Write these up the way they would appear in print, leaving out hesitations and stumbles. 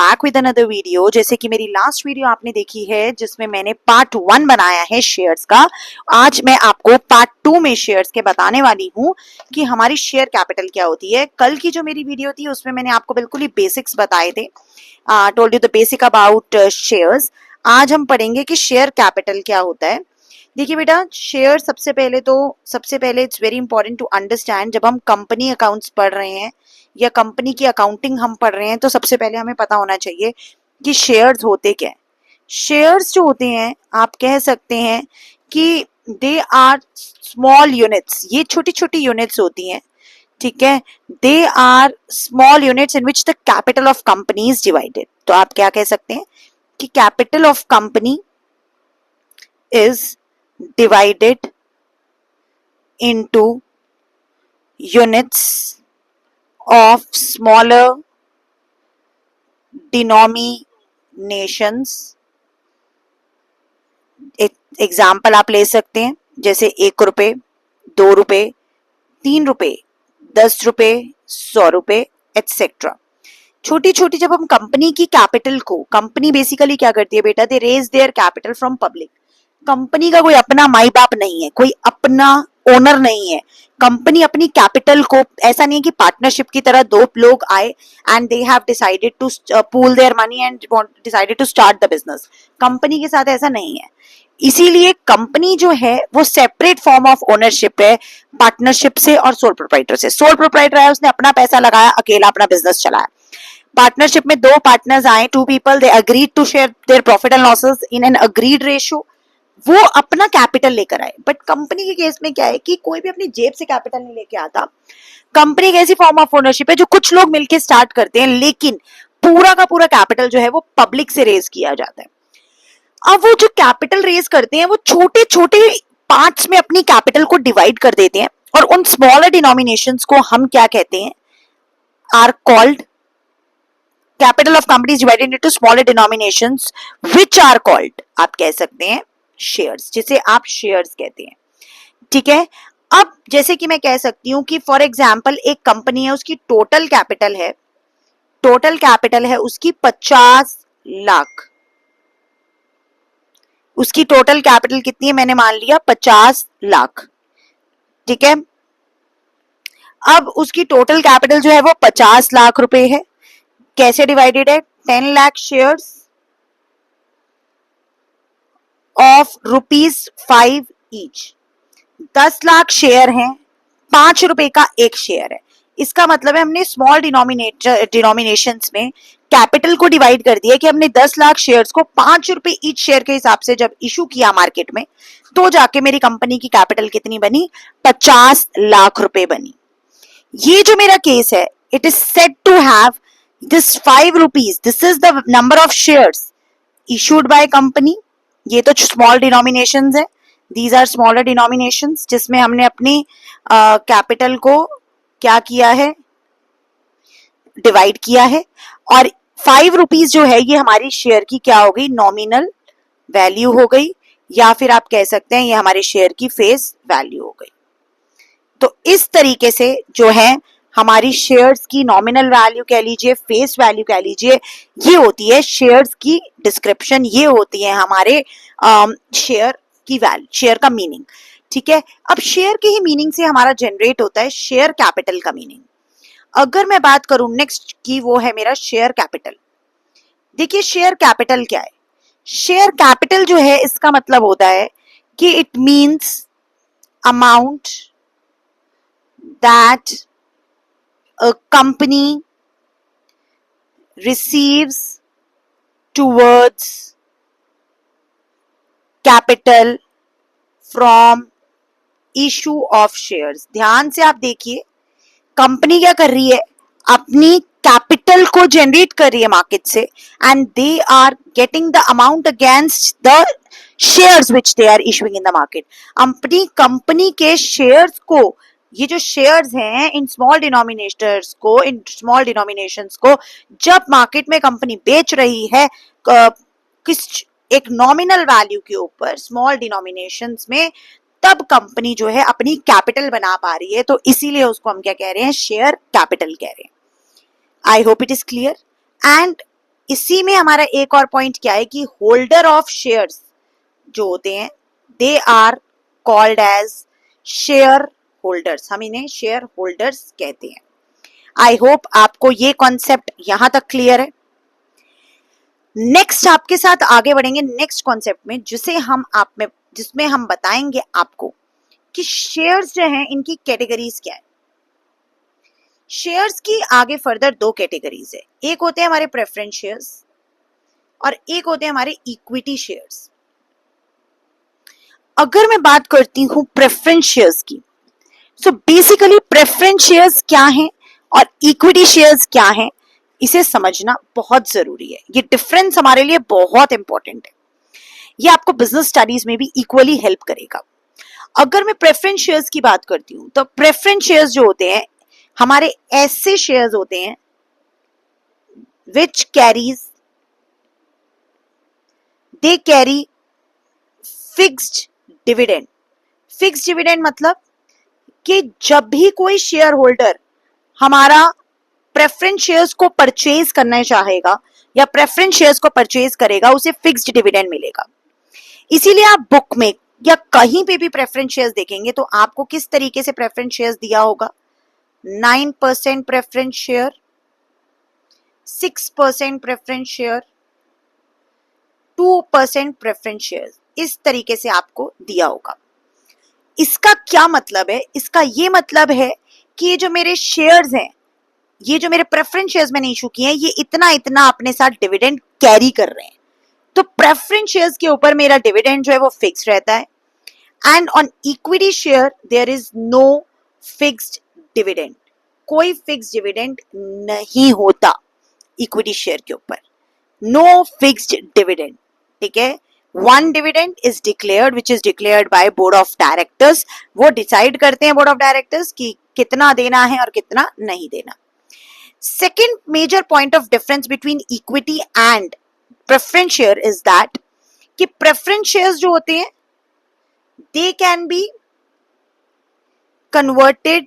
Back with another video. जैसे कि मेरी लास्ट वीडियो आपने देखी है जिसमें मैंने पार्ट 1 बनाया है शेयर्स का। आज मैं आपको पार्ट 2 में शेयर्स के बताने वाली हूँ कि हमारी शेयर कैपिटल क्या होती है। कल की जो मेरी वीडियो थी उसमें मैंने आपको बिल्कुल ही बेसिक्स बताए थे, told you the basic about shares. आज हम पढ़ेंगे कि शेयर कैपिटल क्या होता है। देखिए बेटा, शेयर सबसे पहले it's very important to understand. जब हम कंपनी अकाउंट्स पढ़ रहे हैं या कंपनी की अकाउंटिंग हम पढ़ रहे हैं तो सबसे पहले हमें पता होना चाहिए कि शेयर्स होते क्या हैं। शेयर्स जो होते हैं आप कह सकते हैं कि दे आर स्मॉल यूनिट्स। ये छोटी छोटी यूनिट्स होती हैं, ठीक है। They are small units in which the capital of company is divided. तो आप क्या कह सकते हैं कि capital of company is divided into units of smaller denominations। एक एग्जाम्पल आप ले सकते हैं, जैसे 1 रुपए, 2 रुपए, 3 रुपए, 10 रुपए, 100 रुपए एटसेट्रा। छोटी छोटी जब हम कंपनी की कैपिटल को, कंपनी बेसिकली क्या करती है बेटा, they raise their capital from public. Company का कोई अपना माई बाप नहीं है, कोई अपना ओनर नहीं है। कंपनी अपनी कैपिटल को, ऐसा नहीं है कि पार्टनरशिप की तरह दो लोग आए and they have decided to pool their money and decided to start the business. Company के साथ ऐसा नहीं है। इसीलिए कंपनी जो है वो सेपरेट फॉर्म ऑफ ओनरशिप है पार्टनरशिप से और सोल प्रोप्राइटर से। सोल प्रोप्राइटर है, उसने अपना पैसा लगाया, अकेला अपना बिजनेस चलाया। पार्टनरशिप में दो पार्टनर्स आए, two people, they agreed to share their profit and losses in an agreed ratio. वो अपना कैपिटल लेकर आए। बट कंपनी के केस में क्या है कि कोई भी अपनी जेब से कैपिटल नहीं लेके आता। कंपनी एक ऐसी फॉर्म ऑफ ओनरशिप है जो कुछ लोग मिलकर स्टार्ट करते हैं, लेकिन पूरा का पूरा कैपिटल जो है वो पब्लिक से रेज किया जाता है। अब वो जो कैपिटल रेज करते हैं वो छोटे छोटे पार्ट्स में अपनी कैपिटल को डिवाइड कर देते हैं, और उन स्मॉलर डिनोमिनेशंस को हम क्या कहते हैं, are called, capital of company is divided into smaller denominations which are called, आप कह सकते हैं शेयर्स, जिसे आप शेयर्स कहते हैं, ठीक है। अब जैसे कि मैं कह सकती हूं कि फॉर एग्जांपल एक कंपनी है, उसकी टोटल कैपिटल है उसकी 50 लाख। उसकी टोटल कैपिटल कितनी है, मैंने मान लिया 50 लाख, ठीक है। अब उसकी टोटल कैपिटल जो है वो 50 लाख रुपए है। कैसे डिवाइडेड है, 10 lakh shares of ₹5 each. 10 lakh share हैं, 5 रुपए का एक शेयर है। इसका मतलब है हमने स्मॉल डिनोमिनेशंस में कैपिटल को डिवाइड कर दिया कि हमने 10 लाख शेयर्स को 5 रुपए ईच शेयर के हिसाब से जब इशू किया मार्केट में, तो जाके मेरी कंपनी की कैपिटल कितनी बनी, 50 लाख रुपए बनी। ये जो मेरा केस है, it is said to have this 5 rupees, this is the number of shares issued by company. ये तो स्मॉल डिनोमिनेशंस है, दीज आर स्मॉलर डिनोमिनेशंस, जिसमें हमने अपनी कैपिटल को क्या किया है, डिवाइड किया है। और 5 रुपीज जो है ये हमारी शेयर की क्या हो गई, नॉमिनल वैल्यू हो गई, या फिर आप कह सकते हैं ये हमारे शेयर की फेस वैल्यू हो गई। तो इस तरीके से जो है हमारी शेयर्स की नॉमिनल वैल्यू कह लीजिए, फेस वैल्यू कह लीजिए, ये होती है शेयर्स की डिस्क्रिप्शन, ये होती है हमारे शेयर की वैल्यू, शेयर का मीनिंग, ठीक है। अब शेयर की ही मीनिंग से हमारा जनरेट होता है शेयर कैपिटल का मीनिंग। अगर मैं बात करूं नेक्स्ट की, वो है मेरा शेयर कैपिटल। देखिए शेयर कैपिटल क्या है, शेयर कैपिटल जो है इसका मतलब होता है कि it means amount that a company receives towards capital from issue of shares। ध्यान से आप देखिए, कंपनी क्या कर रही है, अपनी कैपिटल को जनरेट कर रही है मार्केट से, and they are getting the amount against the shares which they are issuing in the market. अपनी कंपनी के शेयर्स को, ये जो शेयर्स हैं इन स्मॉल डिनोमिनेटर्स को, इन स्मॉल डिनोमिनेशंस को जब मार्केट में कंपनी बेच रही है किस एक नॉमिनल वैल्यू के ऊपर स्मॉल डिनोमिनेशंस में, तब कंपनी जो है अपनी कैपिटल बना पा रही है। तो इसीलिए उसको हम क्या कह रहे हैं, शेयर कैपिटल कह रहे हैं। I hope it is clear. And इसी में हमारा एक और पॉइंट क्या है कि होल्डर ऑफ शेयर्स जो होते हैं they are called as share holders, हम इन्हें शेयर होल्डर्स कहते हैं। आई होप आपको ये कॉन्सेप्ट यहां तक क्लियर है। नेक्स्ट आपके साथ आगे बढ़ेंगे नेक्स्ट कॉन्सेप्ट में, जिसमें हम बताएंगे आपको कि शेयर्स जो हैं इनकी कैटेगरीज क्या है। शेयर्स की आगे फर्दर दो कैटेगरीज है, एक होते हैं हमारे प्रेफरेंस शेयर्स और एक होते हैं हमारे इक्विटी शेयर्स। अगर मैं बात करती हूं प्रेफरेंस शेयर्स की, सो बेसिकली प्रेफरेंस शेयर्स क्या हैं और इक्विटी शेयर्स क्या हैं, इसे समझना बहुत जरूरी है। ये डिफरेंस हमारे लिए बहुत इंपॉर्टेंट है, ये आपको बिजनेस स्टडीज में भी इक्वली हेल्प करेगा। अगर मैं प्रेफरेंस शेयर्स की बात करती हूं तो प्रेफरेंस शेयर्स जो होते हैं हमारे ऐसे शेयर्स होते हैं which carries they carry fixed dividend. Fixed dividend मतलब कि जब भी कोई शेयर होल्डर हमारा प्रेफरेंस शेयर्स को परचेज करना चाहेगा या प्रेफरेंस शेयर्स को परचेज करेगा, उसे फिक्स्ड डिविडेंड मिलेगा। इसीलिए आप बुक में या कहीं पे भी प्रेफरेंस शेयर्स देखेंगे तो आपको किस तरीके से प्रेफरेंस शेयर्स दिया होगा, 9% preference share, 6% preference share, 2% preference share, इस तरीके से आपको दिया होगा। इसका क्या मतलब है? इसका ये मतलब है कि ये जो मेरे शेयर्स हैं, ये जो मेरे प्रेफरेंस शेयर्स मैंने इशू किए हैं, ये इतना इतना अपने साथ डिविडेंड कैरी कर रहे हैं। तो प्रेफरेंस शेयर्स के ऊपर मेरा डिविडेंड जो है वो फिक्स रहता है, and on equity share there is no fixed dividend, कोई फिक्स्ड डिविडेंड नहीं होता इक्विटी शेयर के ऊपर, नो फिक्स्ड डिविडेंड। ठीक है, one dividend is declared which is declared by board of directors. वो डिसाइड करते हैं बोर्ड ऑफ डायरेक्टर्स कि कितना देना है और कितना नहीं देना। Second major point of difference between equity and preference share is that कि प्रेफरेंस शेयर्स जो होते हैं they can be converted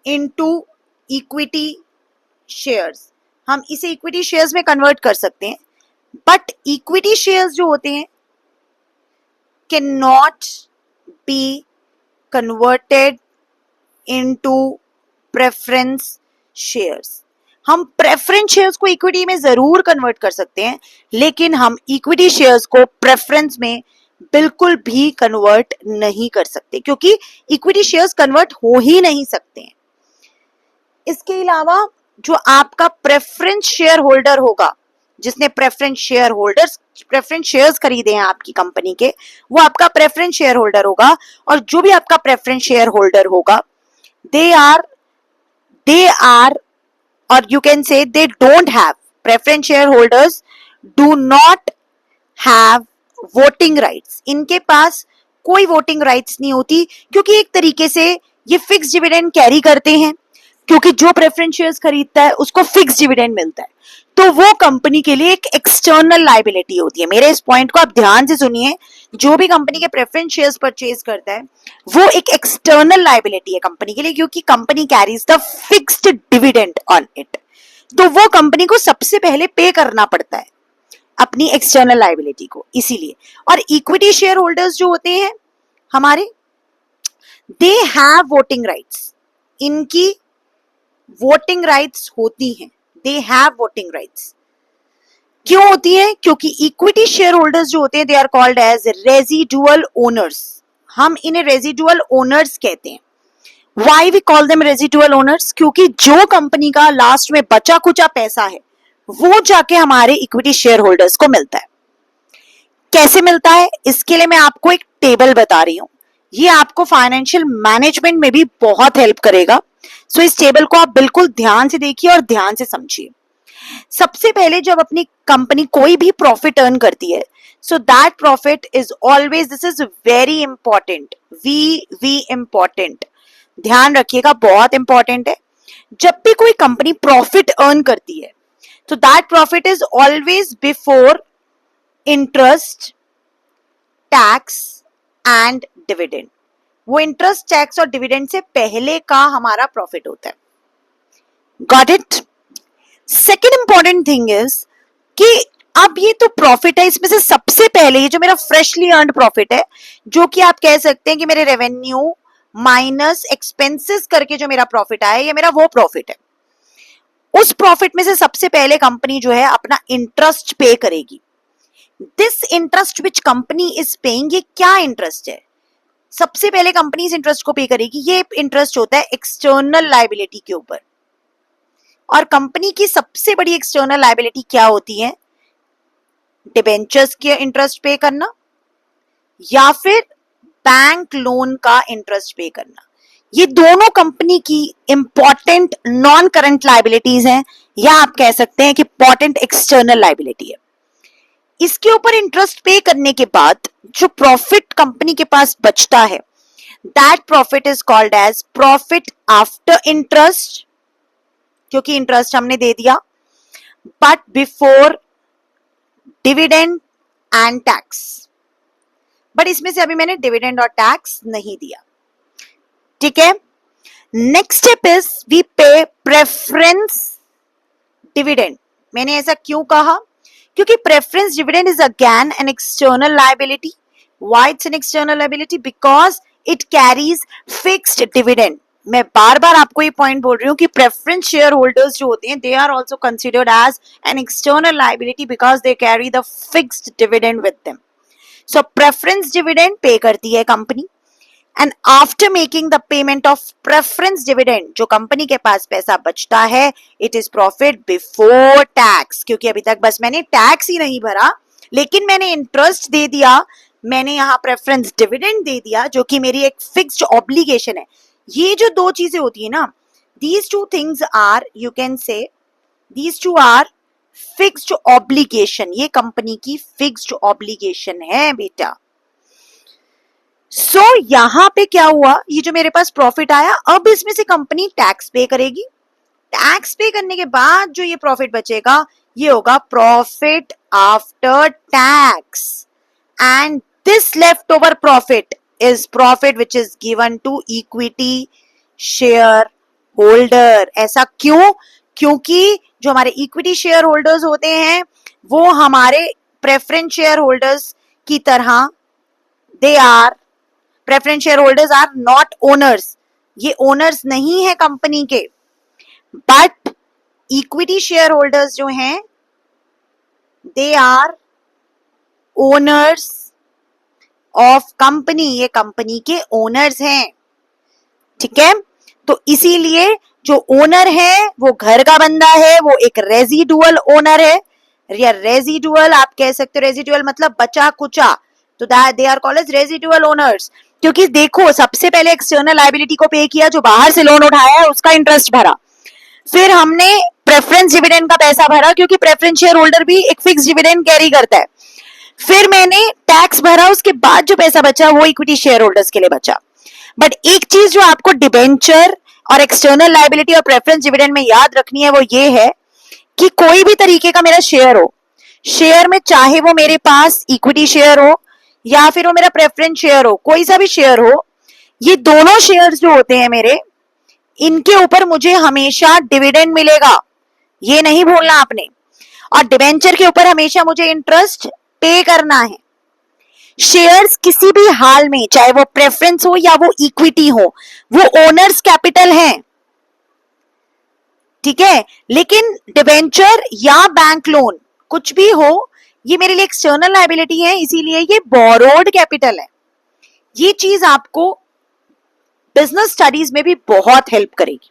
into equity shares, हम इसे इक्विटी शेयर्स में कन्वर्ट कर सकते हैं, बट इक्विटी शेयर्स जो होते हैं can not be converted into preference shares. हम प्रेफरेंस शेयर्स को इक्विटी में जरूर कन्वर्ट कर सकते हैं, लेकिन हम इक्विटी शेयर्स को प्रेफरेंस में बिल्कुल भी कन्वर्ट नहीं कर सकते, क्योंकि इक्विटी शेयर्स कन्वर्ट हो ही नहीं सकते हैं। इसके अलावा जो आपका प्रेफरेंस शेयर होल्डर होगा, जिसने प्रेफरेंस शेयर्स खरीदे हैं आपकी कंपनी के, वो आपका प्रेफरेंस शेयर होल्डर होगा, और जो भी आपका प्रेफरेंस शेयर होल्डर होगा they are or you can say they don't have, preference shareholders do not have voting rights, इनके पास कोई वोटिंग राइट्स नहीं होती, क्योंकि एक तरीके से ये फिक्स डिविडेंड कैरी करते हैं, क्योंकि जो प्रेफरेंस शेयर्स खरीदता है उसको फिक्स डिविडेंड मिलता है, तो वो कंपनी के लिए एक एक्सटर्नल लायबिलिटी होती है। मेरे इस पॉइंट को आप ध्यान से सुनिए, जो भी कंपनी के प्रेफरेंस शेयर्स परचेज करता है वो एक एक्सटर्नल लायबिलिटी है कंपनी के लिए, क्योंकि company carries the fixed dividend on it, तो वो कंपनी को सबसे पहले पे करना पड़ता है अपनी एक्सटर्नल लायबिलिटी को, इसीलिए। और इक्विटी शेयर होल्डर्स जो होते हैं हमारे, दे हैव वोटिंग राइट्स, इनकी वोटिंग राइट्स होती हैं, दे हैव वोटिंग राइट्स। क्यों होती है? क्योंकि इक्विटी शेयर होल्डर्स जो होते हैं they are called as residual owners, हम इन्हें रेजिडुअल ओनर्स कहते हैं। Why we call them residual owners? क्योंकि जो कंपनी का लास्ट में बचा कुचा पैसा है वो जाके हमारे इक्विटी शेयर होल्डर्स को मिलता है। कैसे मिलता है? इसके लिए मैं आपको एक टेबल बता रही हूं, ये आपको फाइनेंशियल मैनेजमेंट में भी बहुत हेल्प करेगा। सो इस टेबल को आप बिल्कुल ध्यान से देखिए और ध्यान से समझिए। सबसे पहले जब अपनी कंपनी कोई भी प्रॉफिट अर्न करती है, so that profit is always, this is very important, we important, ध्यान रखिएगा, बहुत इंपॉर्टेंट है। जब भी कोई कंपनी प्रॉफिट अर्न करती है तो that profit is always before interest, tax and dividend. वो इंटरेस्ट, टैक्स और डिविडेंड से पहले का हमारा प्रॉफिट होता है। Got it? Second important thing is कि अब ये तो प्रॉफिट है, इसमें से सबसे पहले ये जो मेरा फ्रेशली अर्नड प्रॉफिट है, जो कि आप कह सकते हैं कि मेरे रेवेन्यू माइनस एक्सपेंसेस करके जो मेरा प्रॉफिट आया, ये मेरा वो प्रॉफिट है। उस प्रॉफिट में से सबसे पहले कंपनी जो है अपना इंटरेस्ट पे करेगी। This interest which company is paying, ये क्या इंटरेस्ट है? सबसे पहले कंपनी इस इंटरेस्ट को पे करेगी। ये इंटरेस्ट होता है एक्सटर्नल लायबिलिटी के ऊपर। और कंपनी की सबसे बड़ी एक्सटर्नल लायबिलिटी क्या होती है? डिबेंचर्स के इंटरेस्ट पे करना या फिर बैंक लोन का इंटरेस्ट पे करना। ये दोनों कंपनी की इंपॉर्टेंट नॉन करंट लायबिलिटीज हैं, या आप कह सकते हैं कि इंपॉर्टेंट एक्सटर्नल लायबिलिटी है। इसके ऊपर इंटरेस्ट पे करने के बाद जो प्रॉफिट कंपनी के पास बचता है, that profit is called as profit after interest, क्योंकि इंटरेस्ट हमने दे दिया, but before dividend and tax. But इसमें से अभी मैंने डिविडेंड और टैक्स नहीं दिया, ठीक है। नेक्स्ट स्टेप इज वी पे प्रेफरेंस डिविडेंड। मैंने ऐसा क्यों कहा? क्योंकि preference dividend is again an external liability. Why it's an external liability? Because it carries fixed dividend. मैं बार बार आपको ये पॉइंट बोल रही हूँ कि प्रेफरेंस शेयर होल्डर्स जो होते हैं, they are also considered as an external liability because they carry the fixed dividend with them. So preference dividend pay करती है company, and after making the payment of preference dividend, जो company के पास पैसा बचता है, it is profit before tax. क्योंकि अभी तक बस मैंने टैक्स ही नहीं भरा, लेकिन मैंने इंटरेस्ट दे दिया, मैंने यहां प्रेफरेंस डिविडेंड दे दिया, जो कि मेरी एक फिक्स्ड ऑब्लिगेशन है। ये जो दो चीजें होती है ना, these two things are, you can say these two are fixed obligation. ये कंपनी की फिक्स्ड ऑब्लिगेशन है बेटा। सो यहां पे क्या हुआ, ये जो मेरे पास प्रॉफिट आया, अब इसमें से कंपनी टैक्स पे करेगी। टैक्स पे करने के बाद जो ये प्रॉफिट बचेगा, ये होगा profit after tax, and this left over profit is profit which is given to equity share holder. ऐसा क्यों? क्योंकि जो हमारे इक्विटी शेयर होल्डर्स होते हैं, वो हमारे प्रेफरेंस शेयर होल्डर्स की तरह, they are preference share holders are not owners. ये ओनर्स नहीं है कंपनी के, बट इक्विटी शेयर होल्डर्स जो हैं, they are owners of company. ये कंपनी के ओनर्स हैं, ठीक है। तो इसीलिए जो ओनर है वो घर का बंदा है, वो एक रेजिडुअल ओनर है, या रेजिडुअल आप कह सकते हो। रेजिडुअल मतलब बचा कुचा, तो they are called as residual owners. क्योंकि देखो, सबसे पहले एक्सटर्नल लायबिलिटी को पे किया, जो बाहर से लोन उठाया है उसका इंटरेस्ट भरा, फिर हमने प्रेफरेंस डिविडेंड का पैसा भरा, क्योंकि प्रेफरेंस शेयर होल्डर भी एक फिक्स डिविडेंड कैरी करता है, फिर मैंने टैक्स भरा, उसके बाद जो पैसा बचा वो इक्विटी शेयर होल्डर्स के लिए बचा। बट एक चीज जो आपको डिबेंचर और एक्सटर्नल लायबिलिटी और प्रेफरेंस डिविडेंड में याद रखनी है, वो ये है कि कोई भी तरीके का मेरा शेयर हो, शेयर में चाहे वो मेरे पास इक्विटी शेयर हो या फिर वो मेरा प्रेफरेंस शेयर हो, कोई सा भी शेयर हो, ये दोनों शेयर्स जो होते हैं मेरे, इनके ऊपर मुझे हमेशा डिविडेंड मिलेगा, ये नहीं भूलना आपने। और डिबेंचर के ऊपर हमेशा मुझे इंटरेस्ट पे करना है। शेयर्स किसी भी हाल में, चाहे वो प्रेफरेंस हो या वो इक्विटी हो, वो ओनर्स कैपिटल है, ठीक है। लेकिन डिबेंचर या बैंक लोन कुछ भी हो, ये मेरे लिए एक्सटर्नल लायबिलिटी है, इसीलिए ये बोरोड कैपिटल है। ये चीज आपको बिजनेस स्टडीज में भी बहुत हेल्प करेगी।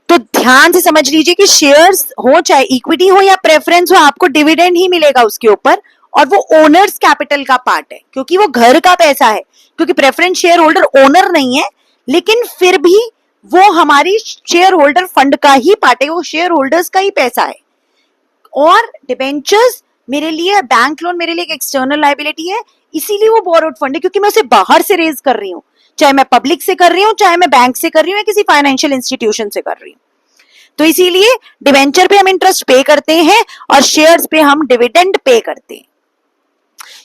तो ध्यान से समझ लीजिए कि शेयर्स हो, चाहे इक्विटी हो या प्रेफरेंस हो, आपको डिविडेंड ही मिलेगा उसके ऊपर, और वो ओनर्स कैपिटल का पार्ट है, क्योंकि वो घर का पैसा है। क्योंकि प्रेफरेंस शेयर होल्डर ओनर नहीं है, लेकिन फिर भी वो हमारी शेयर होल्डर फंड का ही पार्ट है, वो शेयर होल्डर्स का ही पैसा है। और डिबेंचर्स मेरे लिए, बैंक लोन मेरे लिए एक एक्सटर्नल लायबिलिटी है, इसीलिए वो बोरोड फंड है, क्योंकि मैं उसे बाहर से रेज कर रही हूँ, चाहे मैं पब्लिक से कर रही हूँ, चाहे मैं बैंक से कर रही हूँ, या किसी फाइनेंशियल इंस्टीट्यूशन से कर रही हूँ। तो इसीलिए डिबेंचर पे हम इंटरेस्ट पे करते हैं और शेयर्स पे हम डिविडेंड पे करते हैं।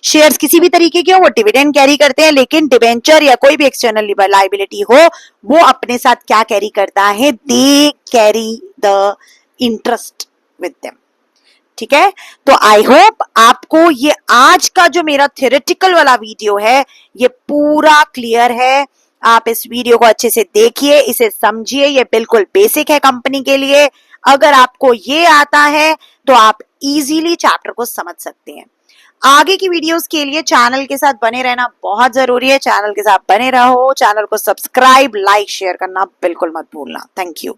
शेयर्स किसी भी तरीके के हो, वो डिविडेंड कैरी करते हैं, लेकिन डिबेंचर या कोई भी एक्सटर्नल लायबिलिटी हो, वो अपने साथ क्या कैरी करता है? दे carry the interest with them. ठीक है, तो आई होप आपको ये आज का जो मेरा थ्योरेटिकल वाला वीडियो है ये पूरा क्लियर है। आप इस वीडियो को अच्छे से देखिए, इसे समझिए, ये बिल्कुल बेसिक है कंपनी के लिए। अगर आपको ये आता है तो आप इजीली चैप्टर को समझ सकते हैं। आगे की वीडियोस के लिए चैनल के साथ बने रहना बहुत जरूरी है। चैनल के साथ बने रहो, चैनल को सब्सक्राइब, लाइक, शेयर करना बिल्कुल मत भूलना। Thank you.